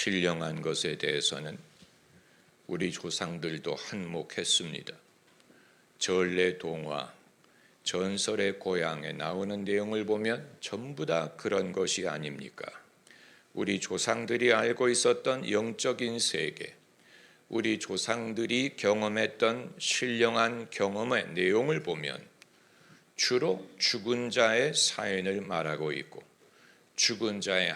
신령한 것에 대해서는 우리 조상들도 한몫했습니다. 전래 동화, 전설의 고향에 나오는 내용을 보면 전부 다 그런 것이 아닙니까? 우리 조상들이 알고 있었던 영적인 세계, 우리 조상들이 경험했던 신령한 경험의 내용을 보면 주로 죽은 자의 사연을 말하고 있고, 죽은 자의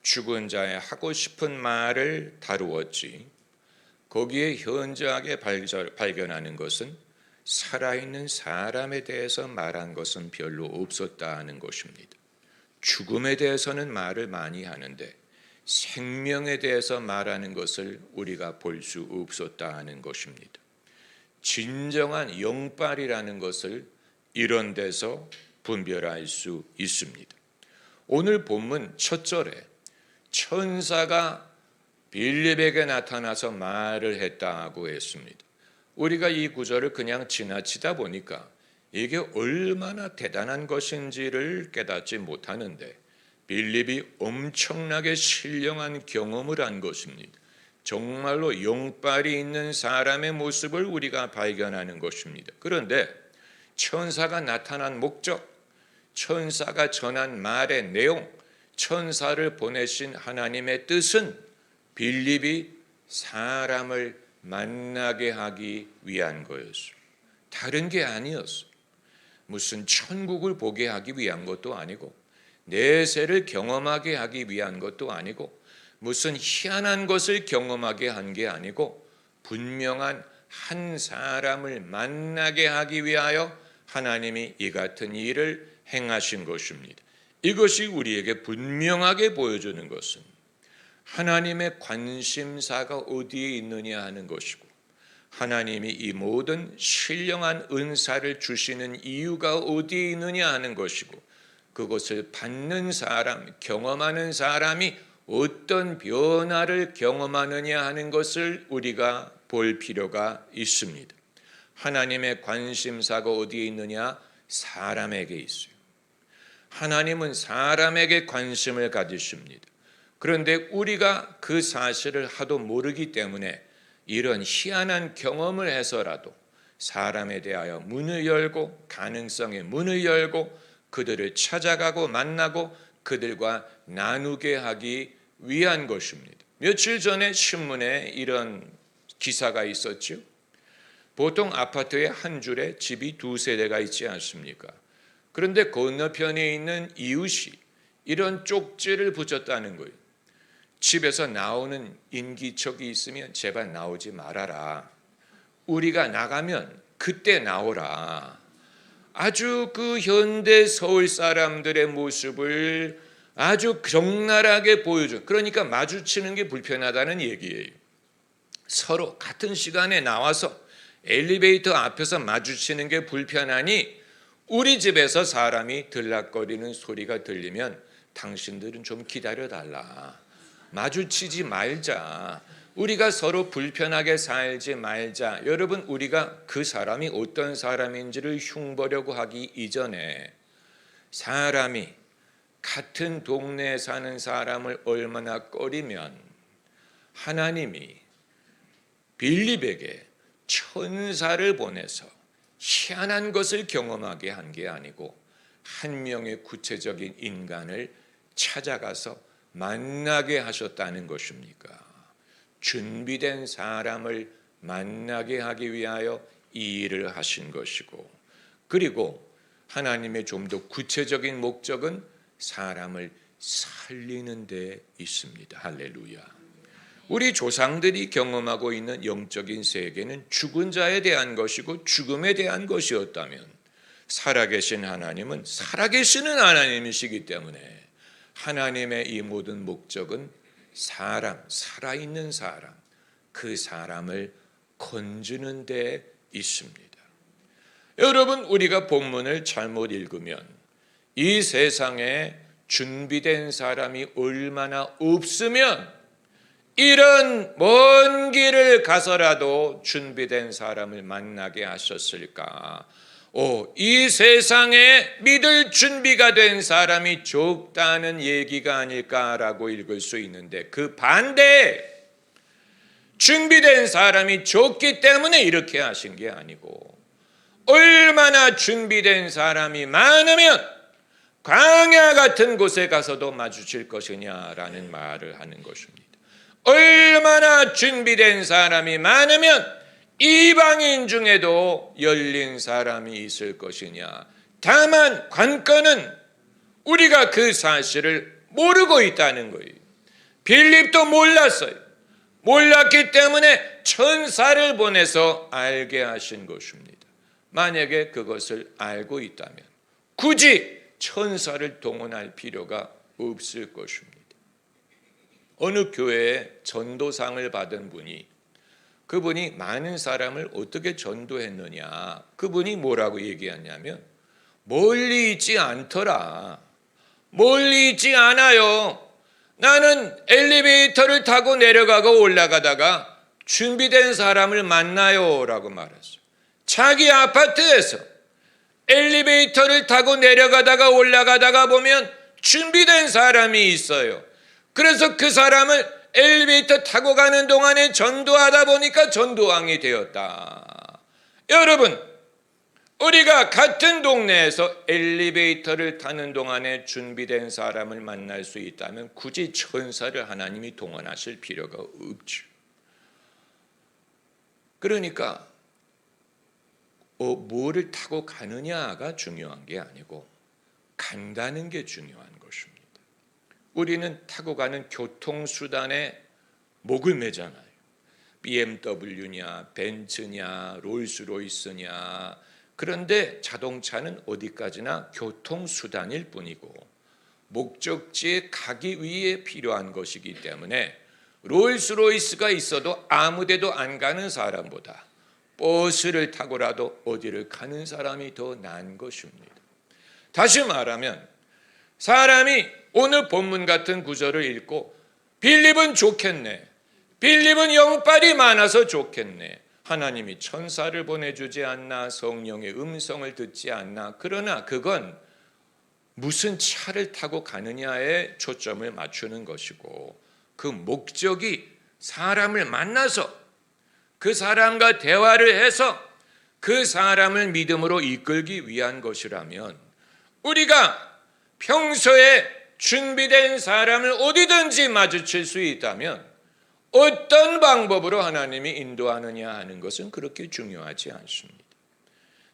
죽은 자의 하고 싶은 말을 다루었지, 거기에 현저하게 발견하는 것은 살아있는 사람에 대해서 말한 것은 별로 없었다는 것입니다. 죽음에 대해서는 말을 많이 하는데 생명에 대해서 말하는 것을 우리가 볼 수 없었다는 것입니다. 진정한 영빨이라는 것을 이런 데서 분별할 수 있습니다. 오늘 본문 첫 절에 천사가 빌립에게 나타나서 말을 했다고 했습니다. 우리가 이 구절을 그냥 지나치다 보니까 이게 얼마나 대단한 것인지를 깨닫지 못하는데, 빌립이 엄청나게 신령한 경험을 한 것입니다. 정말로 영빨이 있는 사람의 모습을 우리가 발견하는 것입니다. 그런데 천사가 나타난 목적, 천사가 전한 말의 내용, 천사를 보내신 하나님의 뜻은 빌립이 사람을 만나게 하기 위한 거였어요. 다른 게 아니었어요. 무슨 천국을 보게 하기 위한 것도 아니고, 내세를 경험하게 하기 위한 것도 아니고, 무슨 희한한 것을 경험하게 한 게 아니고, 분명한 한 사람을 만나게 하기 위하여 하나님이 이 같은 일을 행하신 것입니다. 이것이 우리에게 분명하게 보여주는 것은 하나님의 관심사가 어디에 있느냐 하는 것이고, 하나님이 이 모든 신령한 은사를 주시는 이유가 어디에 있느냐 하는 것이고, 그것을 받는 사람, 경험하는 사람이 어떤 변화를 경험하느냐 하는 것을 우리가 볼 필요가 있습니다. 하나님의 관심사가 어디에 있느냐? 사람에게 있어요. 하나님은 사람에게 관심을 가지십니다. 그런데 우리가 그 사실을 하도 모르기 때문에 이런 희한한 경험을 해서라도 사람에 대하여 문을 열고, 가능성의 문을 열고, 그들을 찾아가고 만나고 그들과 나누게 하기 위한 것입니다. 며칠 전에 신문에 이런 기사가 있었죠. 보통 아파트에 한 줄에 집이 두 세대가 있지 않습니까? 그런데 건너편에 있는 이웃이 이런 쪽지를 붙였다는 거예요. 집에서 나오는 인기척이 있으면 제발 나오지 말아라. 우리가 나가면 그때 나오라. 아주 그 현대 서울 사람들의 모습을 아주 적나라하게 보여줘. 그러니까 마주치는 게 불편하다는 얘기예요. 서로 같은 시간에 나와서 엘리베이터 앞에서 마주치는 게 불편하니 우리 집에서 사람이 들락거리는 소리가 들리면 당신들은 좀 기다려달라. 마주치지 말자. 우리가 서로 불편하게 살지 말자. 여러분, 우리가 그 사람이 어떤 사람인지를 흉보려고 하기 이전에 사람이 같은 동네에 사는 사람을 얼마나 꺼리면 하나님이 빌립에게 천사를 보내서 희한한 것을 경험하게 한 게 아니고 한 명의 구체적인 인간을 찾아가서 만나게 하셨다는 것입니까? 준비된 사람을 만나게 하기 위하여 이 일을 하신 것이고, 그리고 하나님의 좀 더 구체적인 목적은 사람을 살리는 데 있습니다. 할렐루야. 우리 조상들이 경험하고 있는 영적인 세계는 죽은 자에 대한 것이고 죽음에 대한 것이었다면, 살아계신 하나님은 살아계시는 하나님이시기 때문에 하나님의 이 모든 목적은 사람, 살아있는 사람, 그 사람을 건지는 데 있습니다. 여러분, 우리가 본문을 잘못 읽으면 이 세상에 준비된 사람이 얼마나 없으면 이런 먼 길을 가서라도 준비된 사람을 만나게 하셨을까? 이 세상에 믿을 준비가 된 사람이 적다는 얘기가 아닐까라고 읽을 수 있는데, 그 반대에 준비된 사람이 적기 때문에 이렇게 하신 게 아니고, 얼마나 준비된 사람이 많으면 광야 같은 곳에 가서도 마주칠 것이냐라는 말을 하는 것입니다. 얼마나 준비된 사람이 많으면 이방인 중에도 열린 사람이 있을 것이냐. 다만 관건은 우리가 그 사실을 모르고 있다는 거예요. 빌립도 몰랐어요. 몰랐기 때문에 천사를 보내서 알게 하신 것입니다. 만약에 그것을 알고 있다면 굳이 천사를 동원할 필요가 없을 것입니다. 어느 교회에 전도상을 받은 분이, 그분이 많은 사람을 어떻게 전도했느냐, 그분이 뭐라고 얘기하냐면, 멀리 있지 않더라. 멀리 있지 않아요. 나는 엘리베이터를 타고 내려가고 올라가다가 준비된 사람을 만나요 라고 말했어요. 자기 아파트에서 엘리베이터를 타고 내려가다가 올라가다가 보면 준비된 사람이 있어요. 그래서 그 사람을 엘리베이터 타고 가는 동안에 전도하다 보니까 전도왕이 되었다. 여러분, 우리가 같은 동네에서 엘리베이터를 타는 동안에 준비된 사람을 만날 수 있다면 굳이 천사를 하나님이 동원하실 필요가 없죠. 그러니까 뭐를 타고 가느냐가 중요한 게 아니고 간다는 게 중요한 것입니다. 우리는 타고 가는 교통수단에 목을 매잖아요. BMW냐, 벤츠냐, 롤스로이스냐. 그런데 자동차는 어디까지나 교통수단일 뿐이고 목적지에 가기 위해 필요한 것이기 때문에 롤스로이스가 있어도 아무데도 안 가는 사람보다 버스를 타고라도 어디를 가는 사람이 더 나은 것입니다. 다시 말하면 사람이 오늘 본문 같은 구절을 읽고 빌립은 좋겠네, 빌립은 영빨이 많아서 좋겠네, 하나님이 천사를 보내주지 않나, 성령의 음성을 듣지 않나, 그러나 그건 무슨 차를 타고 가느냐에 초점을 맞추는 것이고 그 목적이 사람을 만나서 그 사람과 대화를 해서 그 사람을 믿음으로 이끌기 위한 것이라면, 우리가 평소에 준비된 사람을 어디든지 마주칠 수 있다면 어떤 방법으로 하나님이 인도하느냐 하는 것은 그렇게 중요하지 않습니다.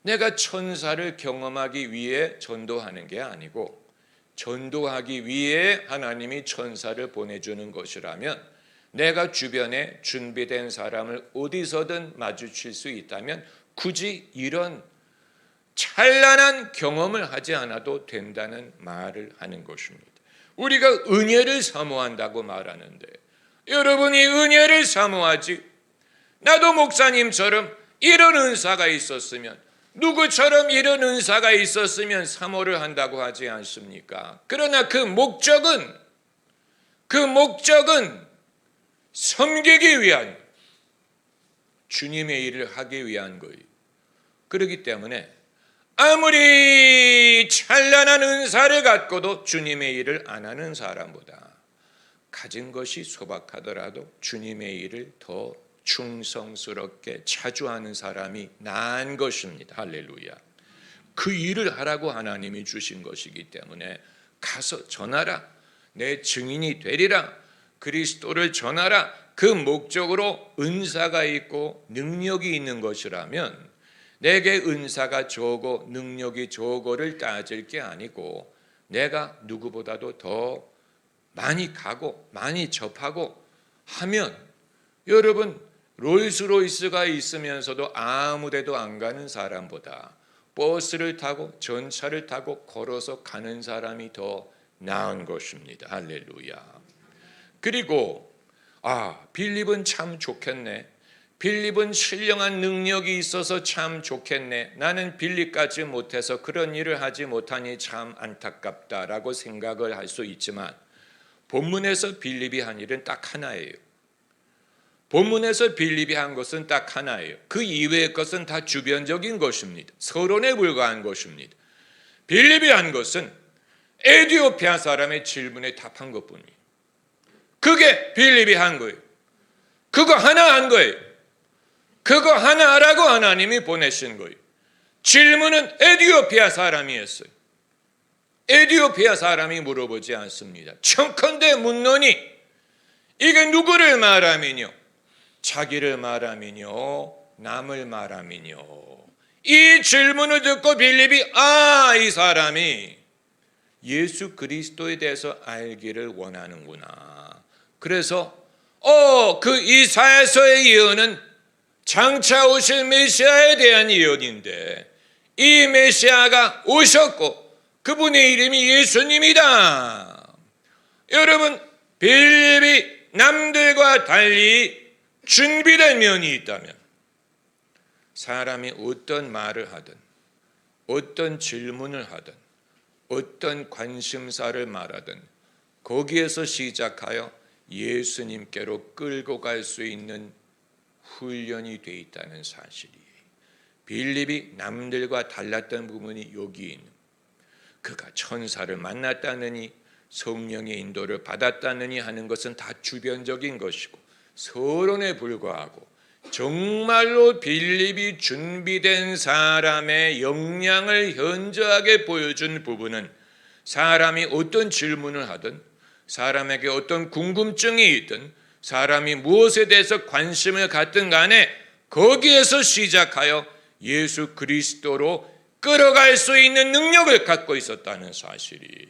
내가 천사를 경험하기 위해 전도하는 게 아니고 전도하기 위해 하나님이 천사를 보내주는 것이라면, 내가 주변에 준비된 사람을 어디서든 마주칠 수 있다면 굳이 이런 찬란한 경험을 하지 않아도 된다는 말을 하는 것입니다. 우리가 은혜를 사모한다고 말하는데, 여러분이 은혜를 사모하지, 나도 목사님처럼 이런 은사가 있었으면, 누구처럼 이런 은사가 있었으면 사모를 한다고 하지 않습니까? 그러나 그 목적은 섬기기 위한, 주님의 일을 하기 위한 거예요. 그렇기 때문에 아무리 찬란한 은사를 갖고도 주님의 일을 안 하는 사람보다 가진 것이 소박하더라도 주님의 일을 더 충성스럽게 자주 하는 사람이 나은 것입니다. 할렐루야. 그 일을 하라고 하나님이 주신 것이기 때문에 가서 전하라, 내 증인이 되리라, 그리스도를 전하라, 그 목적으로 은사가 있고 능력이 있는 것이라면 내게 은사가 적고 능력이 적고를 따질 게 아니고 내가 누구보다도 더 많이 가고 많이 접하고 하면, 여러분, 롤스로이스가 있으면서도 아무데도 안 가는 사람보다 버스를 타고 전차를 타고 걸어서 가는 사람이 더 나은 것입니다. 할렐루야. 그리고 빌립은 참 좋겠네, 빌립은 신령한 능력이 있어서 참 좋겠네, 나는 빌립같이 못해서 그런 일을 하지 못하니 참 안타깝다라고 생각을 할 수 있지만 본문에서 빌립이 한 일은 딱 하나예요. 본문에서 빌립이 한 것은 딱 하나예요. 그 이외의 것은 다 주변적인 것입니다. 서론에 불과한 것입니다. 빌립이 한 것은 에티오피아 사람의 질문에 답한 것뿐이에요. 그게 빌립이 한 거예요. 그거 하나 한 거예요. 그거 하나 하라고 하나님이 보내신 거예요. 질문은 에티오피아 사람이었어요. 에티오피아 사람이 물어보지 않습니다. 청컨대 묻노니 이게 누구를 말하미뇨? 자기를 말하미뇨? 남을 말하미뇨? 이 질문을 듣고 빌립이 이 사람이 예수 그리스도에 대해서 알기를 원하는구나. 그래서 그 이사야서의 예언은 장차 오실 메시아에 대한 예언인데 이 메시아가 오셨고 그분의 이름이 예수님이다. 여러분, 빌립이 남들과 달리 준비된 면이 있다면 사람이 어떤 말을 하든 어떤 질문을 하든 어떤 관심사를 말하든 거기에서 시작하여 예수님께로 끌고 갈 수 있는 훈련이 돼 있다는 사실이에요. 빌립이 남들과 달랐던 부분이 여기 있는, 그가 천사를 만났다느니 성령의 인도를 받았다느니 하는 것은 다 주변적인 것이고 서론에 불과하고 정말로 빌립이 준비된 사람의 역량을 현저하게 보여준 부분은 사람이 어떤 질문을 하든 사람에게 어떤 궁금증이 있든 사람이 무엇에 대해서 관심을 갖든 간에 거기에서 시작하여 예수 그리스도로 끌어갈 수 있는 능력을 갖고 있었다는 사실이,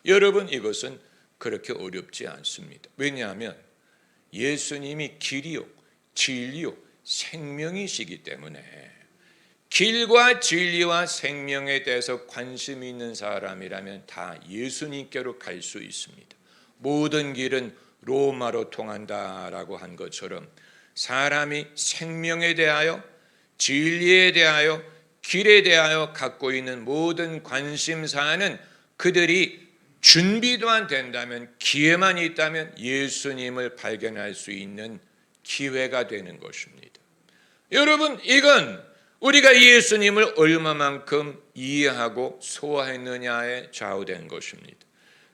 여러분, 이것은 그렇게 어렵지 않습니다. 왜냐하면 예수님이 길이요 진리요 생명이시기 때문에 길과 진리와 생명에 대해서 관심이 있는 사람이라면 다 예수님께로 갈 수 있습니다. 모든 길은 로마로 통한다라고 한 것처럼 사람이 생명에 대하여 진리에 대하여 길에 대하여 갖고 있는 모든 관심사는 그들이 준비만 된다면, 기회만 있다면 예수님을 발견할 수 있는 기회가 되는 것입니다. 여러분, 이건 우리가 예수님을 얼마만큼 이해하고 소화했느냐에 좌우된 것입니다.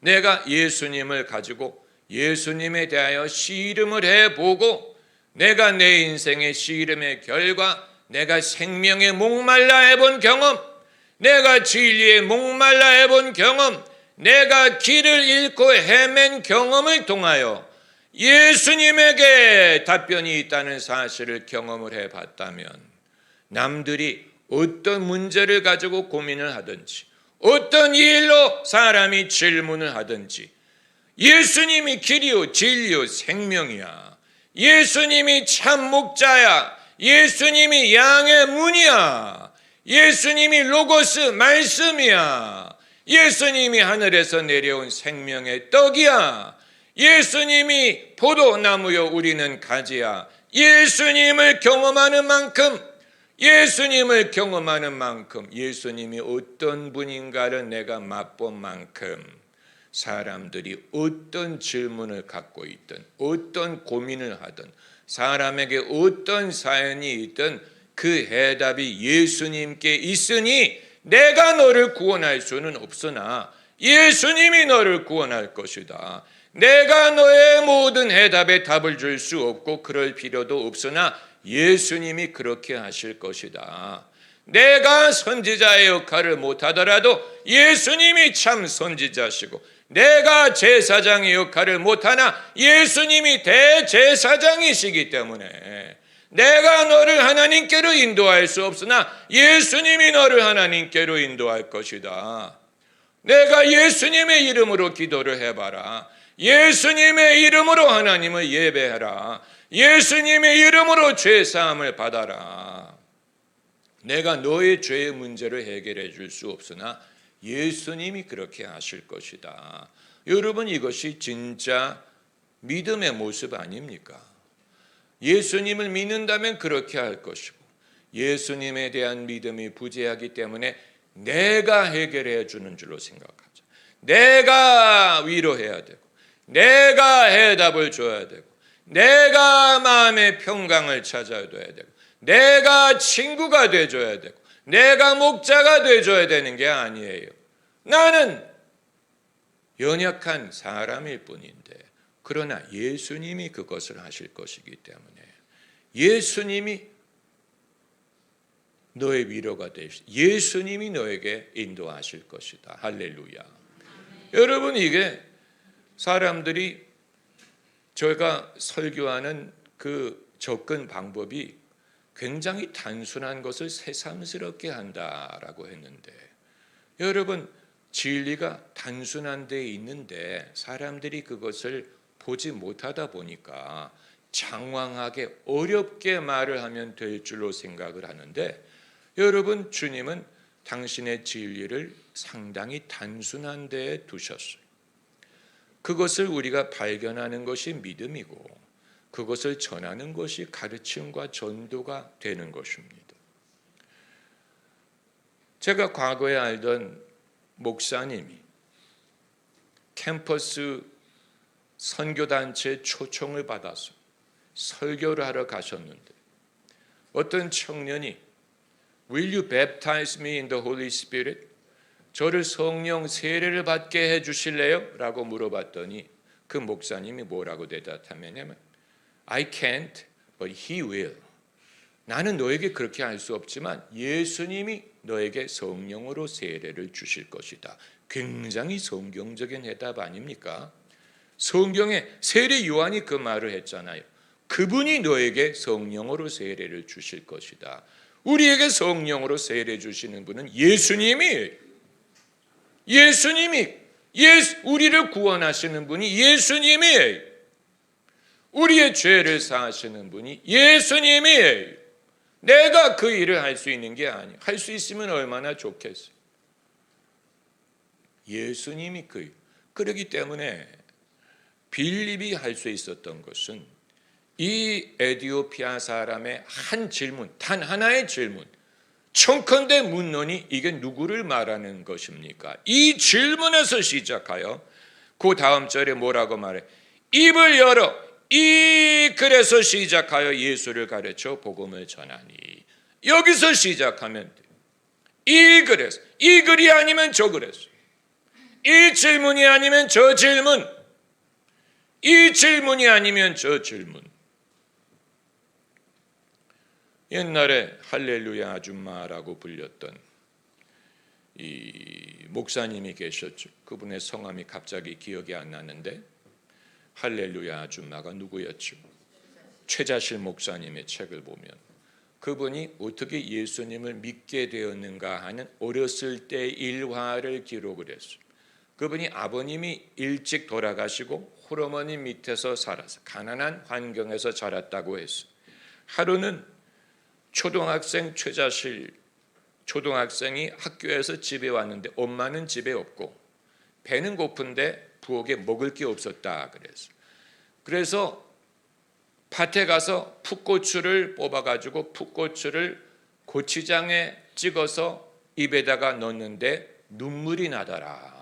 내가 예수님을 가지고 예수님에 대하여 씨름을 해보고 내가 내 인생의 씨름의 결과 내가 생명에 목말라 해본 경험, 내가 진리에 목말라 해본 경험, 내가 길을 잃고 헤맨 경험을 통하여 예수님에게 답변이 있다는 사실을 경험을 해봤다면 남들이 어떤 문제를 가지고 고민을 하든지 어떤 일로 사람이 질문을 하든지 예수님이 길이요 진리요 생명이야, 예수님이 참 목자야, 예수님이 양의 문이야, 예수님이 로고스 말씀이야, 예수님이 하늘에서 내려온 생명의 떡이야, 예수님이 포도나무요 우리는 가지야, 예수님을 경험하는 만큼 예수님이 어떤 분인가를 내가 맛본 만큼 사람들이 어떤 질문을 갖고 있든 어떤 고민을 하든 사람에게 어떤 사연이 있든 그 해답이 예수님께 있으니 내가 너를 구원할 수는 없으나 예수님이 너를 구원할 것이다. 내가 너의 모든 해답에 답을 줄 수 없고 그럴 필요도 없으나 예수님이 그렇게 하실 것이다. 내가 선지자의 역할을 못하더라도 예수님이 참 선지자시고 내가 제사장의 역할을 못하나 예수님이 대제사장이시기 때문에 내가 너를 하나님께로 인도할 수 없으나 예수님이 너를 하나님께로 인도할 것이다. 내가 예수님의 이름으로 기도를 해봐라. 예수님의 이름으로 하나님을 예배해라. 예수님의 이름으로 죄사함을 받아라. 내가 너의 죄의 문제를 해결해 줄 수 없으나 예수님이 그렇게 하실 것이다. 여러분, 이것이 진짜 믿음의 모습 아닙니까? 예수님을 믿는다면 그렇게 할 것이고 예수님에 대한 믿음이 부재하기 때문에 내가 해결해 주는 줄로 생각하죠. 내가 위로해야 되고 내가 해답을 줘야 되고 내가 마음의 평강을 찾아줘야 되고, 내가 친구가 돼줘야 되고, 내가 목자가 돼줘야 되는 게 아니에요. 나는 연약한 사람일 뿐인데, 그러나 예수님이 그것을 하실 것이기 때문에 예수님이 너의 위로가 되시, 예수님이 너에게 인도하실 것이다. 할렐루야. 여러분, 이게 사람들이 저희가 설교하는 그 접근 방법이 굉장히 단순한 것을 새삼스럽게 한다라고 했는데, 여러분, 진리가 단순한 데 있는데 사람들이 그것을 보지 못하다 보니까 장황하게 어렵게 말을 하면 될 줄로 생각을 하는데, 여러분, 주님은 당신의 진리를 상당히 단순한 데에 두셨어요. 그것을 우리가 발견하는 것이 믿음이고, 그것을 전하는 것이 가르침과 전도가 되는 것입니다. 제가 과거에 알던 목사님이 캠퍼스 선교단체 초청을 받아서 설교를 하러 가셨는데, 어떤 청년이 Will you baptize me in the Holy Spirit? 저를 성령 세례를 받게 해주실래요? 라고 물어봤더니 그 목사님이 뭐라고 대답하냐면 I can't, but he will. 나는 너에게 그렇게 할 수 없지만 예수님이 너에게 성령으로 세례를 주실 것이다. 굉장히 성경적인 해답 아닙니까? 성경에 세례 요한이 그 말을 했잖아요. 그분이 너에게 성령으로 세례를 주실 것이다. 우리에게 성령으로 세례 주시는 분은 예수님이, 우리를 구원하시는 분이 예수님이에요. 우리의 죄를 사하시는 분이 예수님이에요. 내가 그 일을 할 수 있는 게 아니에요. 할 수 있으면 얼마나 좋겠어요. 예수님이 그 일. 그렇기 때문에 빌립이 할 수 있었던 것은 이 에티오피아 사람의 한 질문, 단 하나의 질문, 청컨대 묻노니 이게 누구를 말하는 것입니까? 이 질문에서 시작하여 그 다음 절에 뭐라고 말해? 입을 열어 이 글에서 시작하여 예수를 가르쳐 복음을 전하니. 여기서 시작하면 돼. 이 글에서, 이 글이 아니면 저 글에서, 이 질문이 아니면 저 질문, 이 질문이 아니면 저 질문. 옛날에 할렐루야 아줌마라고 불렸던 이 목사님이 계셨죠. 그분의 성함이 갑자기 기억이 안 나는데 할렐루야 아줌마가 누구였죠? 최자실 목사님의 책을 보면 그분이 어떻게 예수님을 믿게 되었는가 하는 어렸을 때 일화를 기록을 했어요. 그분이 아버님이 일찍 돌아가시고 홀어머니 밑에서 살아서 가난한 환경에서 자랐다고 했어요. 하루는 초등학생 최자실 초등학생이 학교에서 집에 왔는데 엄마는 집에 없고 배는 고픈데 부엌에 먹을 게 없었다 그래서 밭에 가서 풋고추를 뽑아가지고 풋고추를 고추장에 찍어서 입에다가 넣는데 눈물이 나더라.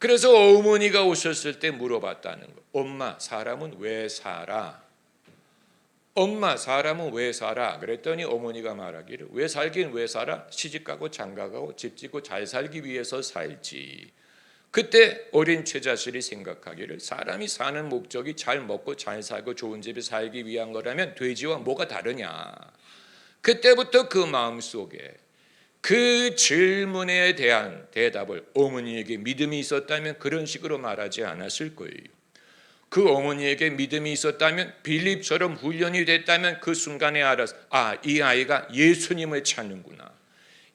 그래서 어머니가 오셨을 때 물어봤다는 거. 엄마, 사람은 왜 살아? 엄마, 사람은 왜 살아? 그랬더니 어머니가 말하기를 왜 살긴 왜 살아? 시집가고 장가가고 집 짓고 잘 살기 위해서 살지. 그때 어린 최자실이 생각하기를 사람이 사는 목적이 잘 먹고 잘 살고 좋은 집에 살기 위한 거라면 돼지와 뭐가 다르냐. 그때부터 그 마음속에 그 질문에 대한 대답을 어머니에게 믿음이 있었다면 그런 식으로 말하지 않았을 거예요. 그 어머니에게 믿음이 있었다면 빌립처럼 훈련이 됐다면 그 순간에 알아서 이 아이가 예수님을 찾는구나.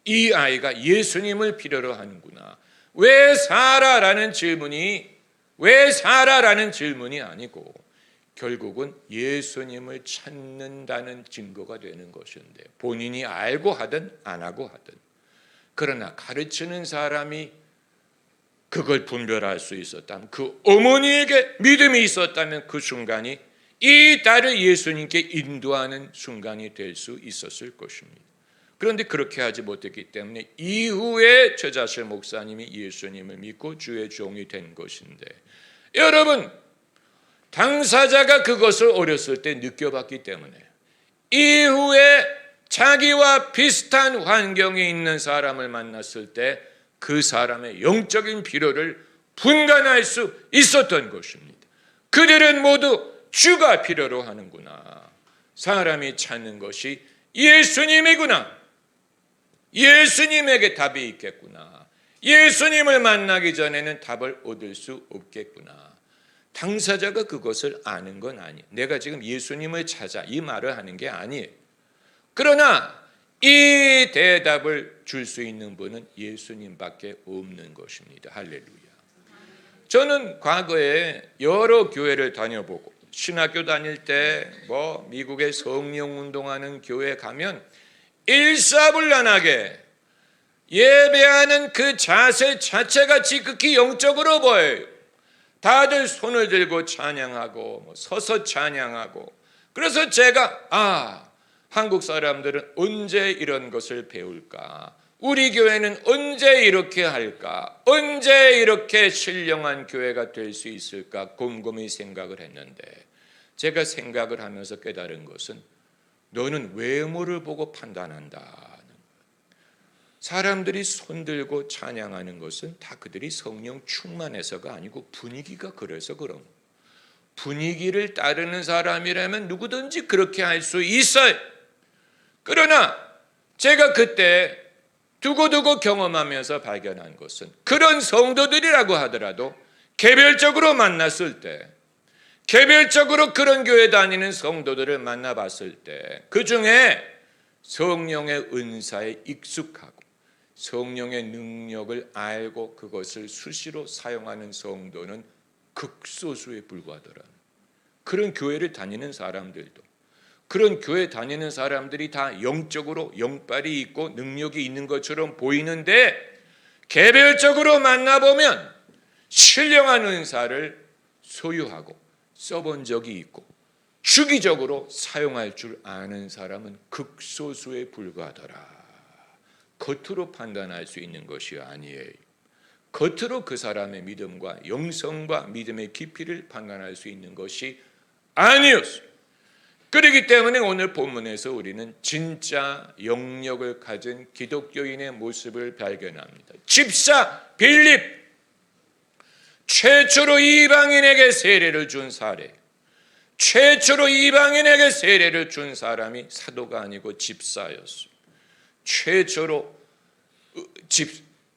이 아이가 예수님을 필요로 하는구나. 왜 살아라는 질문이 아니고 결국은 예수님을 찾는다는 증거가 되는 것인데 본인이 알고 하든 안 하고 하든 그러나 가르치는 사람이 그걸 분별할 수 있었다면 그 어머니에게 믿음이 있었다면 그 순간이 이 딸을 예수님께 인도하는 순간이 될 수 있었을 것입니다. 그런데 그렇게 하지 못했기 때문에 이후에 최자실 목사님이 예수님을 믿고 주의 종이 된 것인데 여러분 당사자가 그것을 어렸을 때 느껴봤기 때문에 이후에 자기와 비슷한 환경에 있는 사람을 만났을 때 그 사람의 영적인 필요를 분간할 수 있었던 것입니다. 그들은 모두 주가 필요로 하는구나. 사람이 찾는 것이 예수님이구나. 예수님에게 답이 있겠구나. 예수님을 만나기 전에는 답을 얻을 수 없겠구나. 당사자가 그것을 아는 건 아니에요. 내가 지금 예수님을 찾아 이 말을 하는 게 아니에요. 그러나 이 대답을 줄 수 있는 분은 예수님밖에 없는 것입니다. 할렐루야. 저는 과거에 여러 교회를 다녀보고 신학교 다닐 때 미국의 성령 운동하는 교회 가면 일사불란하게 예배하는 그 자세 자체가 지극히 영적으로 보여요. 다들 손을 들고 찬양하고 서서 찬양하고. 그래서 제가 한국 사람들은 언제 이런 것을 배울까? 우리 교회는 언제 이렇게 할까? 언제 이렇게 신령한 교회가 될 수 있을까? 곰곰이 생각을 했는데 제가 생각을 하면서 깨달은 것은 너는 외모를 보고 판단한다. 사람들이 손들고 찬양하는 것은 다 그들이 성령 충만해서가 아니고 분위기가 그래서 그런 거예요. 분위기를 따르는 사람이라면 누구든지 그렇게 할 수 있어요. 그러나 제가 그때 두고두고 경험하면서 발견한 것은 그런 성도들이라고 하더라도 개별적으로 만났을 때, 개별적으로 그런 교회 다니는 성도들을 만나봤을 때 그 중에 성령의 은사에 익숙하고 성령의 능력을 알고 그것을 수시로 사용하는 성도는 극소수에 불과하더라는, 그런 교회를 다니는 사람들도, 그런 교회 다니는 사람들이 다 영적으로 영빨이 있고 능력이 있는 것처럼 보이는데 개별적으로 만나보면 신령한 은사를 소유하고 써본 적이 있고 주기적으로 사용할 줄 아는 사람은 극소수에 불과하더라. 겉으로 판단할 수 있는 것이 아니에요. 겉으로 그 사람의 믿음과 영성과 믿음의 깊이를 판단할 수 있는 것이 아니었어요. 그렇기 때문에 오늘 본문에서 우리는 진짜 영력을 가진 기독교인의 모습을 발견합니다. 집사 빌립, 최초로 이방인에게 세례를 준 사례, 최초로 이방인에게 세례를 준 사람이 사도가 아니고 집사였어요.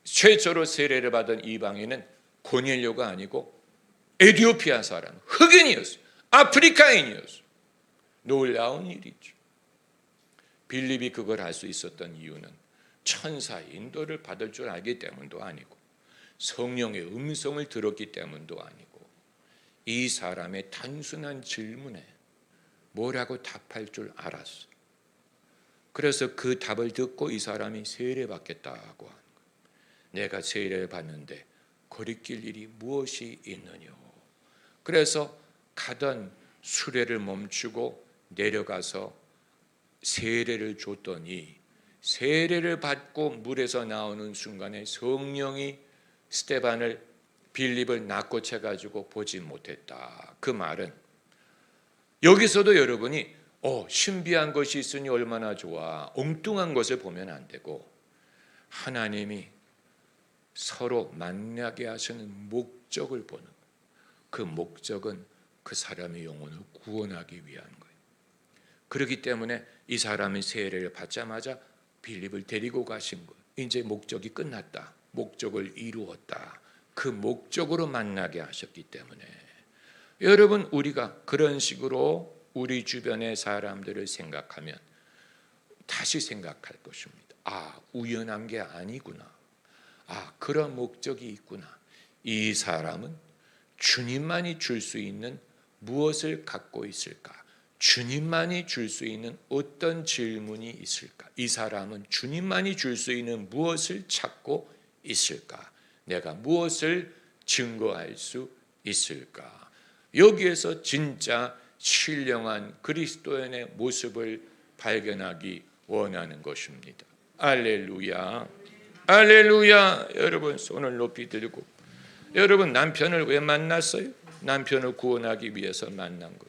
최초로 세례를 받은 이방인은 고넬료가 아니고 에티오피아 사람, 흑인이었어요. 아프리카인이었어요. 놀라운 일이죠. 빌립이 그걸 할 수 있었던 이유는 천사 인도를 받을 줄 알기 때문도 아니고 성령의 음성을 들었기 때문도 아니고 이 사람의 단순한 질문에 뭐라고 답할 줄 알았어. 그래서 그 답을 듣고 이 사람이 세례받겠다고 하는 거예요. 내가 세례를 받는데 거리낄 일이 무엇이 있느냐. 그래서 가던 수레를 멈추고 내려가서 세례를 줬더니 세례를 받고 물에서 나오는 순간에 성령이 스데반을 빌립을 낚고채 가지고 보지 못했다. 그 말은 여기서도 여러분이 신비한 것이 있으니 얼마나 좋아, 엉뚱한 것을 보면 안 되고 하나님이 서로 만나게 하시는 목적을 보는, 그 목적은 그 사람의 영혼을 구원하기 위한 거예요. 그렇기 때문에 이 사람이 세례를 받자마자 빌립을 데리고 가신 거예요. 이제 목적이 끝났다. 목적을 이루었다. 그 목적으로 만나게 하셨기 때문에 여러분, 우리가 그런 식으로 우리 주변의 사람들을 생각하면 다시 생각할 것입니다. 우연한 게 아니구나. 그런 목적이 있구나. 이 사람은 주님만이 줄 수 있는 무엇을 갖고 있을까? 주님만이 줄 수 있는 어떤 질문이 있을까? 이 사람은 주님만이 줄 수 있는 무엇을 찾고 있을까? 내가 무엇을 증거할 수 있을까? 여기에서 진짜 신령한 그리스도인의 모습을 발견하기 원하는 것입니다. 할렐루야, 할렐루야. 여러분 손을 높이 들고, 여러분 남편을 왜 만났어요? 남편을 구원하기 위해서 만난 것.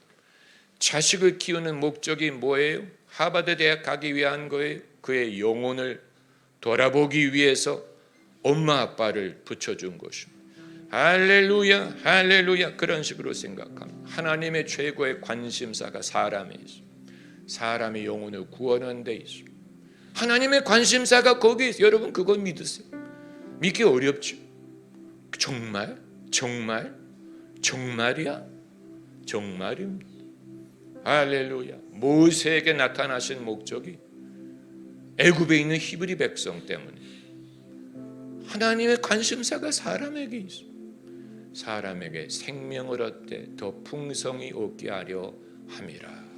자식을 키우는 목적이 뭐예요? 하버드 대학 가기 위한 거예요. 그의 영혼을 돌아보기 위해서 엄마 아빠를 붙여준 것입니다. 할렐루야, 할렐루야. 그런 식으로 생각합니다. 하나님의 최고의 관심사가 사람에 있습니다. 사람의 영혼을 구원하는 데 있습니다. 하나님의 관심사가 거기 있어요. 여러분 그거 믿으세요? 믿기 어렵죠? 정말? 정말? 정말이야? 정말입니다. 할렐루야. 모세에게 나타나신 목적이 애굽에 있는 히브리 백성 때문에 하나님의 관심사가 사람에게 있습니다. 사람에게 생명을 얻되 더 풍성히 얻게 하려 함이라.